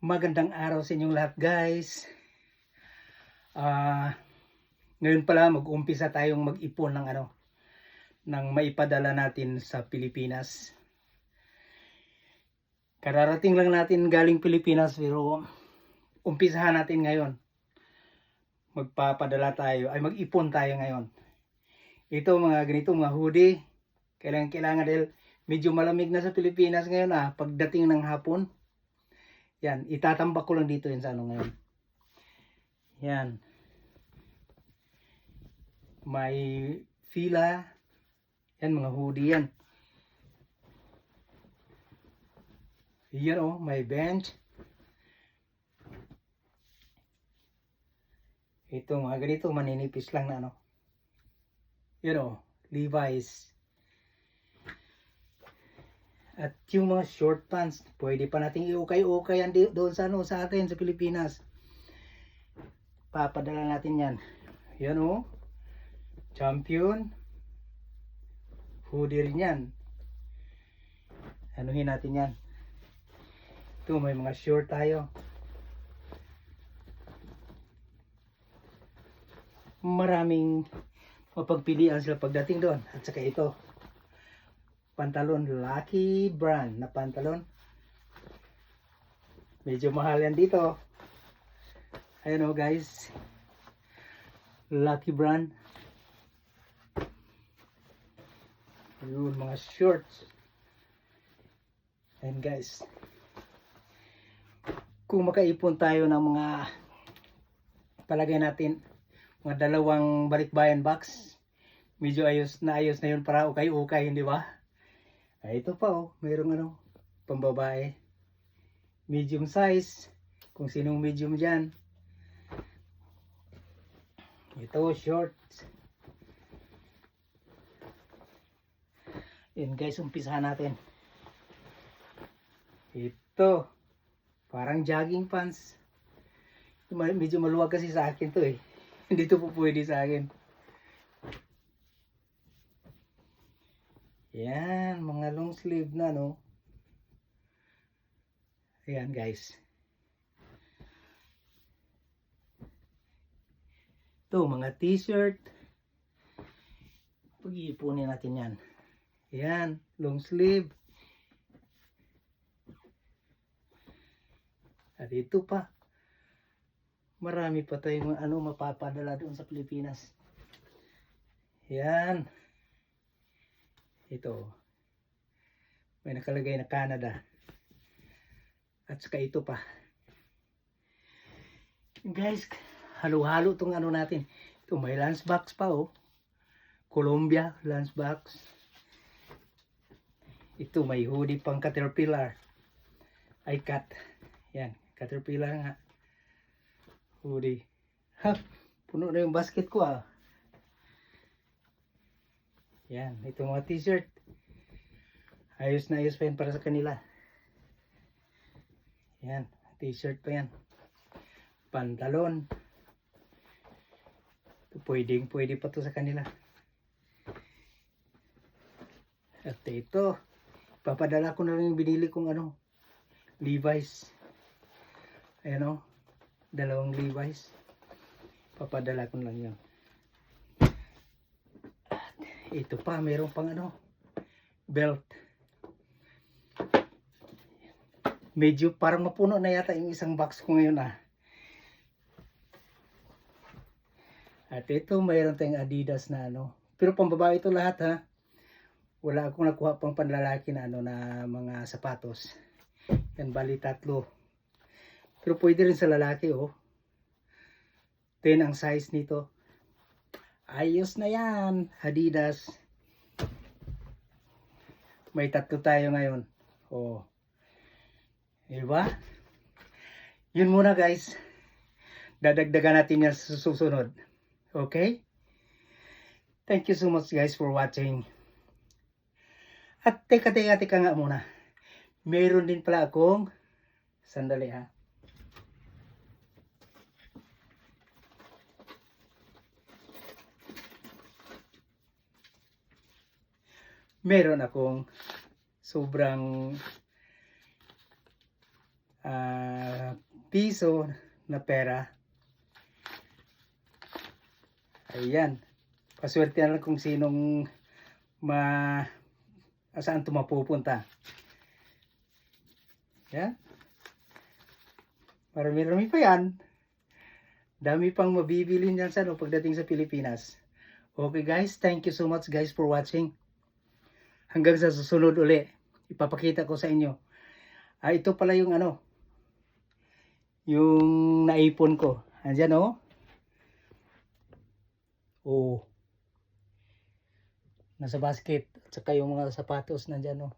Magandang araw sa inyong lahat, guys. Ah, Ngayon pala mag-umpisa tayong mag-ipon ng maipadala natin sa Pilipinas. Kararating lang natin galing Pilipinas pero umpisahan natin ngayon. Mag-ipon tayo ngayon. Ito mga ganito, mga hoodie. Kailangan dahil medyo malamig na sa Pilipinas ngayon pagdating ng hapon. Yan, itatambak ko lang dito yan sa ngayon. Yan. May fila. Yan, mga hoodie yan. Yan may bench. Ito mga ganito, maninipis lang na Yan Levi's. At yung mga short pants, pwede pa nating iukay-ukay yan doon sa atin sa Pilipinas. Papadala natin yan. Yan Champion. Hoodie rin yan. Anuhin natin yan. Ito may mga short tayo. Maraming mapagpilian sila pagdating doon. At saka ito. Pantalon, Lucky brand na pantalon. Medyo mahal yan dito. Ayan guys. Lucky brand. Yun, mga shorts. Ayan guys. Kung makaipon tayo ng mga palagay natin mga dalawang balikbayan box, medyo ayos na yun para ukay-ukay, hindi ba? Ito pa mayroong pambabae. Medium size. Kung sinong medium dyan. Ito, shorts. Yan guys, umpisahan natin. Ito. Parang jogging pants. Medyo maluwag kasi sa akin to Hindi to po pwede sa akin. Yan, mga long sleeve na Ayan guys. Ito, mga t-shirt. Pag-iipunin natin yan. Ayan, long sleeve. At ito pa. Marami pa tayong mapapadala doon sa Pilipinas. Ayan. Ito. May nakalagay na Canada. At saka ito pa. Guys, halo-halo tong natin. Ito may lunchbox pa Columbia lunchbox. Ito may hoodie pang Caterpillar. Ay cat. Yan, Caterpillar nga. Hoodie. Ha, puno na yung basket ko Yan, ito mga t-shirt. Ayos na ayos pa yan para sa kanila. Yan, t-shirt pa yan. Pantalon. Pwede pa to sa kanila. At ito, papadala ko na lang yung binili kong Levi's. Ayan dalawang Levi's. Papadala ko lang yan. At ito pa, mayroon pang belt. Medyo parang mapuno na yata yung isang box ko ngayon At ito mayroon tayong Adidas na pero pambabae ito lahat Wala akong nakuha pang panlalaki na na mga sapatos. Yan bali 3. Pero pwede rin sa lalaki 10 ang size nito. Ayos na yan, Adidas. May 3 tayo ngayon. Diba? Yun muna guys. Dadagdagan natin yan sa susunod. Okay? Thank you so much guys for watching. At teka nga muna. Meron din pala akong sandali Meron akong sobrang piso na pera. Ayan. Paswerte na lang kung sinong saan ito mapupunta. Yan. Marami-rami pa yan. Dami pang mabibili niyan sa pagdating sa Pilipinas. Okay guys, thank you so much guys for watching. Hanggang sa susunod uli, ipapakita ko sa inyo. Ito pala yung yung naipon ko. Andiyan oh. Oh. Nasa basket. At saka yung mga sapatos nandyan oh.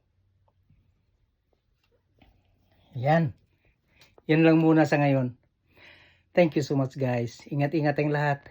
Yan. Yan lang muna sa ngayon. Thank you so much guys. Ingat-ingat ang lahat.